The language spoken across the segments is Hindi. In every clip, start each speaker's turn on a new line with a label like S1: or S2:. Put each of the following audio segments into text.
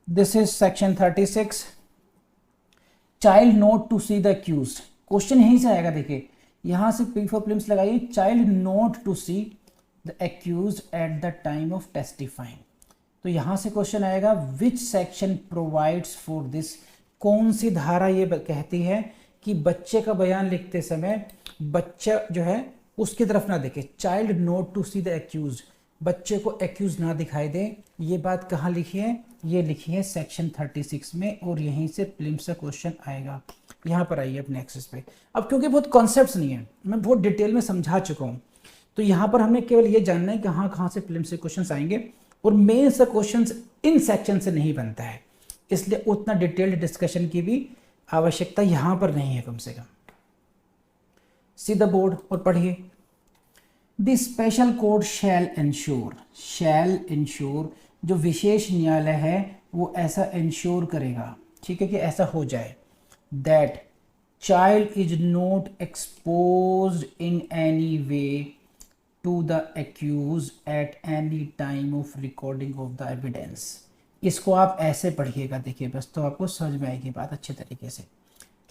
S1: This is section 36, child not to see the accused. Question यहीं से आएगा, देखिए यहां से पी फॉर प्रिलिम्स लगाइए, child not to see the accused at the time of testifying. तो यहां से क्वेश्चन आएगा which section provides for this. कौन सी धारा ये कहती है कि बच्चे का बयान लिखते समय बच्चा जो है उसकी तरफ ना देखे, child not to see the accused, बच्चे को एक्यूज ना दिखाई दे। ये बात कहाँ लिखी है? ये लिखी है सेक्शन 36 में, और यहीं से प्रीलिम्स का क्वेश्चन आएगा। यहाँ पर आइए अपने एक्सेस पे। अब क्योंकि बहुत कॉन्सेप्ट्स नहीं है, मैं बहुत डिटेल में समझा चुका हूँ, तो यहाँ पर हमने केवल ये जानना है कहाँ कहाँ से प्रीलिम्स से क्वेश्चंस आएंगे, और मेन से क्वेश्चंस इन सेक्शन से नहीं बनता है, इसलिए उतना डिटेल्ड डिस्कशन की भी आवश्यकता यहाँ पर नहीं है। कम से कम सीधा बोर्ड और पढ़िए। The special court shall ensure, जो विशेष न्यायालय है वो ऐसा इंश्योर करेगा, ठीक है, कि ऐसा हो जाए, that child is not exposed in any way to the accuse at any time of recording of the evidence. इसको आप ऐसे पढ़िएगा, देखिए बस, तो आपको समझ में आएगी बात अच्छे तरीके से।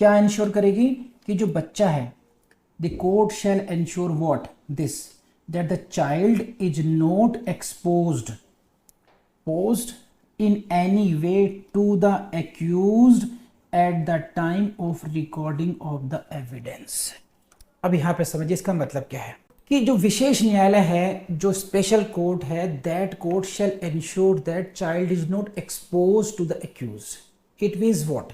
S1: क्या इंश्योर करेगी? कि जो बच्चा है, the court shall ensure what this, that the child is not exposed in any way to the accused at the time of recording of the evidence। अब यहाँ पे समझिए इसका मतलब क्या है, कि जो विशेष न्यायालय है, जो स्पेशल कोर्ट है, that court shall ensure that child is not exposed to the accused। It means what?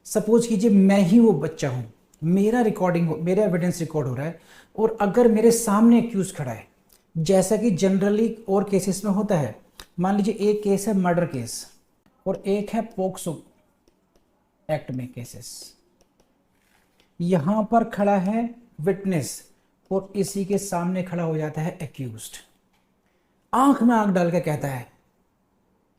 S1: Suppose कीजिए मैं ही वो बच्चा हूँ, मेरा रिकॉर्डिंग, मेरा एविडेंस रिकॉर्ड हो रहा है, और अगर मेरे सामने एक्यूज खड़ा है, जैसा कि जनरली और केसेस में होता है, मान लीजिए एक केस है मर्डर केस और एक है पोक्सो एक्ट में केसेस, यहां पर खड़ा है विटनेस और इसी के सामने खड़ा हो जाता है एक्यूज्ड, आंख में आंख डाल के कहता है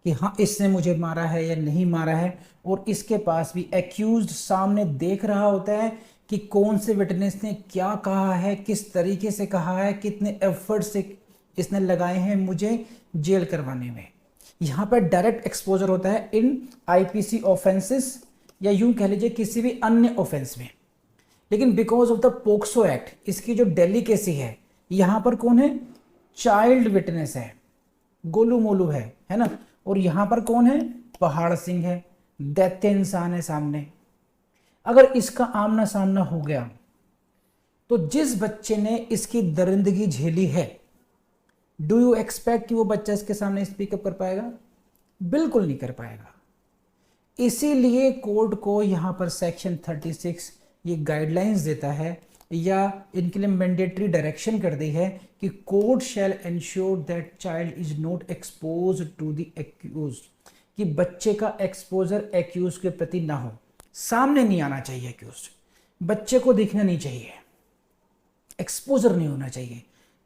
S1: कि हाँ इसने मुझे मारा है या नहीं मारा है, और इसके पास भी एक्यूज्ड सामने देख रहा होता है कि कौन से विटनेस ने क्या कहा है, किस तरीके से कहा है, कितने एफर्ट से इसने लगाए हैं मुझे जेल करवाने में। यहाँ पर डायरेक्ट एक्सपोजर होता है इन आईपीसी ऑफेंसेस, या यूं कह लीजिए किसी भी अन्य ऑफेंस में। लेकिन because of the POCSO act, इसकी जो डेलीकेसी है, यहाँ पर कौन है? चाइल्ड विटनेस है, गोलू मोलू है ना, और यहाँ पर कौन है? पहाड़ सिंह है, दैत्य इंसान है सामने। अगर इसका आमना सामना हो गया तो जिस बच्चे ने इसकी दरिंदगी झेली है, डू यू एक्सपेक्ट कि वो बच्चा इसके सामने स्पीकअप कर पाएगा? बिल्कुल नहीं कर पाएगा। इसीलिए कोर्ट को यहां पर सेक्शन 36 ये गाइडलाइंस देता है, या इनके लिए मैंडेटरी डायरेक्शन कर दी है कि court shall ensure that child is not exposed to the accused, कि बच्चे का एक्सपोजर एक्यूज के प्रति ना हो, सामने नहीं आना चाहिए एक्यूज्ड, बच्चे को दिखना नहीं चाहिए, एक्सपोजर नहीं होना चाहिए,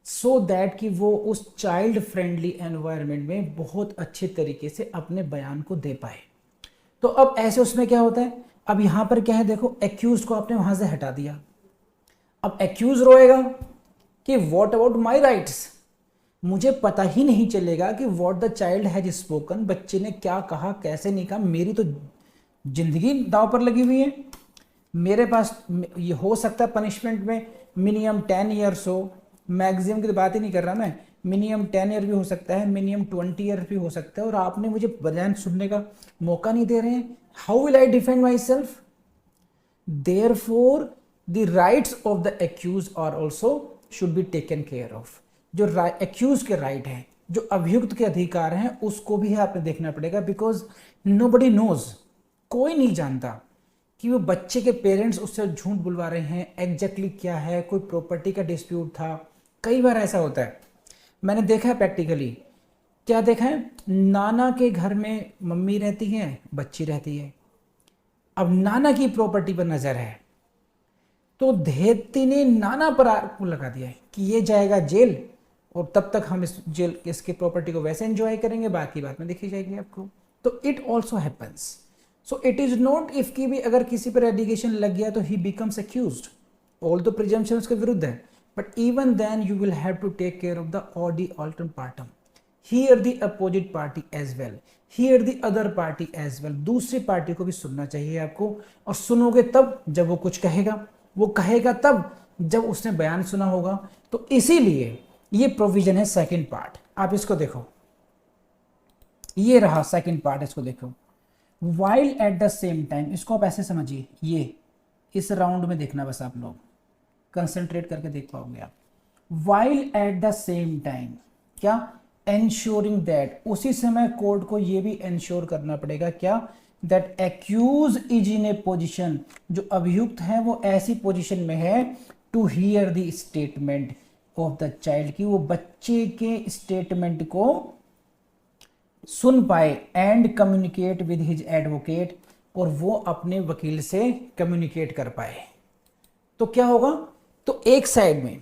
S1: सो दैट कि वो उस चाइल्ड फ्रेंडली एनवायरनमेंट में बहुत अच्छे तरीके से अपने बयान को दे पाए। तो अब ऐसे उसमें क्या होता है, अब यहां पर क्या है, देखो एक्यूज को आपने वहां से हटा दिया, अब एक्यूज रोएगा कि व्हाट अबाउट माय राइट्स, मुझे पता ही नहीं चलेगा कि what the child has spoken, बच्चे ने क्या कहा, कैसे नहीं कहा, मेरी तो जिंदगी दांव पर लगी हुई है, मेरे पास ये हो सकता है पनिशमेंट में मिनिमम 10 ईयर्स हो, मैक्सिमम की तो बात ही नहीं कर रहा मैं, मिनिमम 10 ईयर भी हो सकता है, मिनिमम 20 ईयर भी हो सकता है, और आपने मुझे बयान सुनने का मौका नहीं दे रहे हैं। How will I defend myself? Therefore the rights of the accuse are also should be taken care of. जो एक्यूज के राइट हैं, जो अभियुक्त के अधिकार हैं, उसको भी आपने देखना पड़ेगा, बिकॉज नोबडी नोज, कोई नहीं जानता कि वो बच्चे के पेरेंट्स उससे झूठ बुलवा रहे हैं, एग्जैक्टली क्या है, कोई प्रॉपर्टी का डिस्प्यूट था। कई बार ऐसा होता है, मैंने देखा है प्रैक्टिकली। क्या देखा है? नाना के घर में मम्मी रहती है, बच्ची रहती है, अब नाना की प्रॉपर्टी पर नजर है, तो धेती ने नाना पर आरोप लगा दिया है कि ये जाएगा जेल, और तब तक हम इस जेल इसकी प्रॉपर्टी को वैसे एंजॉय करेंगे, बाकी बात में देखी जाएगी आपको। तो it also happens. So it is not if की भी अगर किसी पर एलिगेशन लग गया तो ही becomes accused, all the presumption उसके विरुद्ध है, but even then you will have to take care of the audi alteram partem, hear the opposite party as well, hear the other party as well, दूसरी पार्टी को भी सुनना चाहिए आपको, और सुनोगे तब जब वो कुछ कहेगा, वो कहेगा तब जब उसने बयान सुना होगा। तो इसीलिए ये प्रोविजन है सेकंड पार्ट। आप इसको देखो, ये रहा सेकंड पार्ट, इसको देखो, while at the same time, इसको आप ऐसे समझिए, ये इस राउंड में देखना, बस आप लोग कंसंट्रेट करके देख पाओगे आप। While at the same time क्या, एंश्योरिंग दैट, उसी समय कोर्ट को ये भी एंश्योर करना पड़ेगा क्या, that accuse is in a position, जो अभियुक्त है वो ऐसी पोजिशन में है, to hear the statement of the child, की वो बच्चे के स्टेटमेंट को सुन पाए, and communicate with his advocate, और वो अपने वकील से कम्युनिकेट कर पाए। तो क्या होगा, तो एक साइड में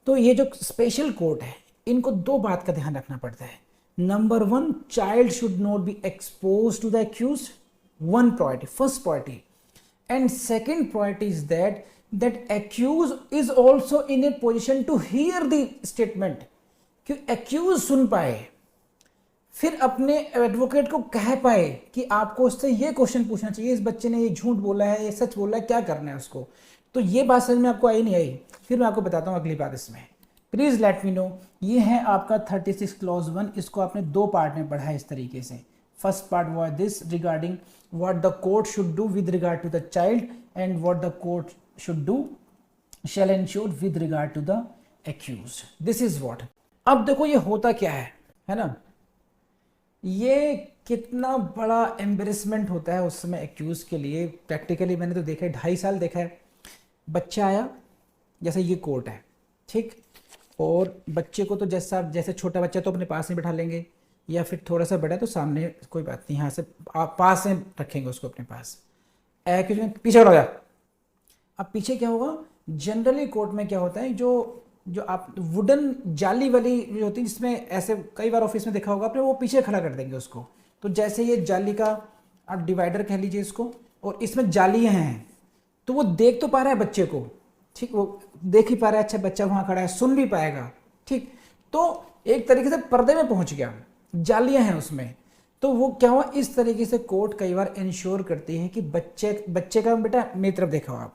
S1: तो ये जो स्पेशल कोर्ट है, इनको दो बात का ध्यान रखना पड़ता है। Number one, child should not be expose to the accuse, one priority, first priority, and second priority is that that accuse is also in a position to hear the statement, कि एक्यूज सुन पाए, फिर अपने एडवोकेट को कह पाए कि आपको उससे ये क्वेश्चन पूछना चाहिए, इस बच्चे ने ये झूठ बोला है, ये सच बोला है, क्या करना है उसको। तो ये बात समझ में आपको आई नहीं आई, फिर मैं आपको बताता हूँ अगली बात इसमें, प्लीज लेट मी नो। ये है आपका 36 क्लॉज 1, इसको आपने दो पार्ट में पढ़ा है इस तरीके से। First part was this regarding what the court should do with regard to the child, and what the court should do shall ensure with regard to the accused, this is what. अब देखो ये होता क्या है ना, ये कितना बड़ा एम्बेरसमेंट होता है उस समय एक्यूज के लिए। प्रैक्टिकली मैंने तो देखा है, 2.5 साल देखा है। बच्चा आया, जैसे ये कोर्ट है, ठीक, और बच्चे को तो जैसे छोटा बच्चा तो अपने पास में बैठा लेंगे, या फिर थोड़ा सा बड़ा तो सामने, कोई बात नहीं, यहाँ से पास में रखेंगे उसको अपने पास। एक्यूज में पीछे हो जा। अब पीछे क्या होगा, जनरली कोर्ट में क्या होता है, जो आप वुडन जाली वाली जो होती है, जिसमें ऐसे कई बार ऑफिस में देखा होगा आपने, वो पीछे खड़ा कर देंगे उसको। तो जैसे ये जाली का आप डिवाइडर कह लीजिए इसको, और इसमें जालियां हैं, तो वो देख तो पा रहा है बच्चे को, ठीक, वो देख ही पा रहा है, अच्छा बच्चा वहां खड़ा है, सुन भी पाएगा, ठीक। तो एक तरीके से पर्दे में पहुंच गया, जालियां हैं उसमें। तो वो क्या हुआ, इस तरीके से कोर्ट कई बार इंश्योर करती है कि बच्चे का बेटा मेरी तरफ देखा आप।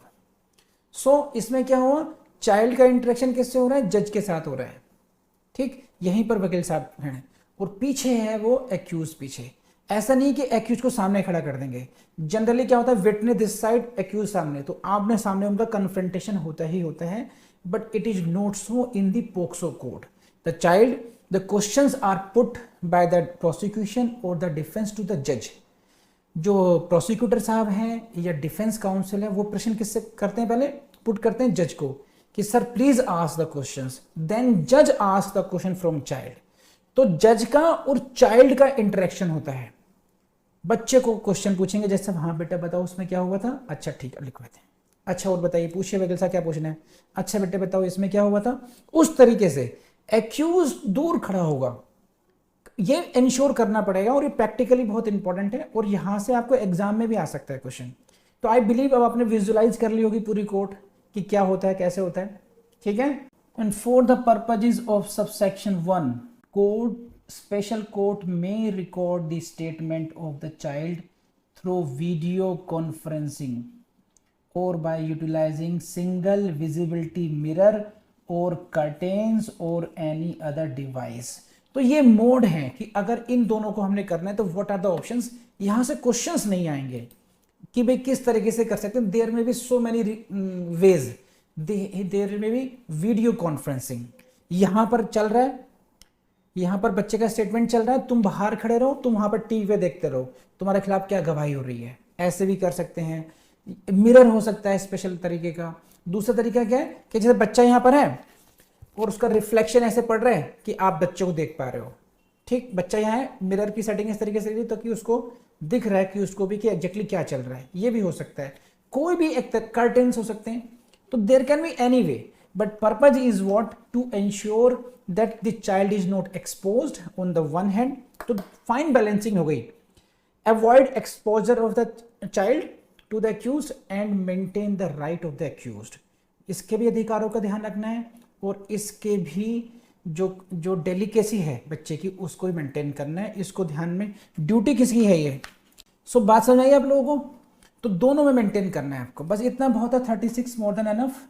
S1: सो इसमें क्या हुआ, चाइल्ड का इंटरेक्शन किससे हो रहा है, जज के साथ हो रहा है, ठीक, यहीं पर वकील साहब हैं, और पीछे है वो एक्यूज पीछे। ऐसा नहीं कि एक्यूज को सामने खड़ा कर देंगे, जनरली क्या होता है, विटनेस दिस साइड, एक्यूज सामने, तो आमने सामने उनका कन्फ्रंटेशन होता ही होता है। But it is not so in the POCSO code. The child, the questions are put by the prosecution और द डिफेंस टू द जज। जो प्रोसिक्यूटर साहब हैं या डिफेंस काउंसिल है, वो प्रश्न किससे करते हैं, पहले पुट करते हैं जज को, कि sir please ask the questions, then जज ask the question from child. तो जज का और चाइल्ड का इंटरेक्शन होता है। बच्चे को क्वेश्चन पूछेंगे, जैसे हाँ बेटा बताओ उसमें क्या हुआ था, अच्छा ठीक है लिखवाते हैं, अच्छा और बताइए, पूछिए वकील साहब क्या पूछना है, अच्छा बेटे बताओ इसमें क्या हुआ था। उस तरीके से एक्यूज दूर खड़ा होगा, ये इंश्योर करना पड़ेगा, और ये प्रैक्टिकली बहुत इंपॉर्टेंट है, और यहां से आपको एग्जाम में भी आ सकता है क्वेश्चन। तो आई बिलीव अब आपने विजुअलाइज कर ली होगी पूरी कोर्ट कि क्या होता है, कैसे होता है, ठीक है। And for the purposes of subsection 1, court, special court may record the statement of the child through video conferencing or by utilizing single visibility mirror or curtains or any other device। तो ये मोड है कि अगर इन दोनों को हमने करना है तो व्हाट आर द ऑप्शंस। यहां से क्वेश्चंस नहीं आएंगे कि भाई किस तरीके से कर सकते हैं, देयर में भी सो मेनी वेज, देयर में भी वीडियो कॉन्फ्रेंसिंग यहां पर चल रहा है, यहां पर बच्चे का स्टेटमेंट चल रहा है, तुम बाहर खड़े रहो, तुम वहां पर टीवी पे देखते रहो, तुम्हारे खिलाफ क्या गवाही हो रही है, ऐसे भी कर सकते हैं। मिरर हो सकता है स्पेशल तरीके का। दूसरा तरीका क्या है कि जैसे बच्चा यहां पर है और उसका रिफ्लेक्शन ऐसे पड़ रहा है कि आप बच्चे को देख पा रहे हो, ठीक, बच्चा यहाँ है, मिरर की सेटिंग इस तरीके से ताकि उसको दिख रहा है कि उसको भी कि एग्जैक्टली क्या चल रहा है, ये भी हो सकता है। कोई भी एक कर्टेन्स हो सकते हैं, तो there can be any way, but purpose is what, to ensure that the child is not exposed on the one hand, तो fine balancing हो गई, avoid exposure of the child to the accused and maintain the right of the accused। इसके भी अधिकारों का ध्यान रखना है और इसके भी जो जो डेलिकेसी है बच्चे की उसको ही मेंटेन करना है, इसको ध्यान में, ड्यूटी किसकी है ये। सो बात समझ आई आप लोगों को? तो दोनों में मेंटेन करना है आपको, बस इतना बहुत है, 36 मोर देन एनफ।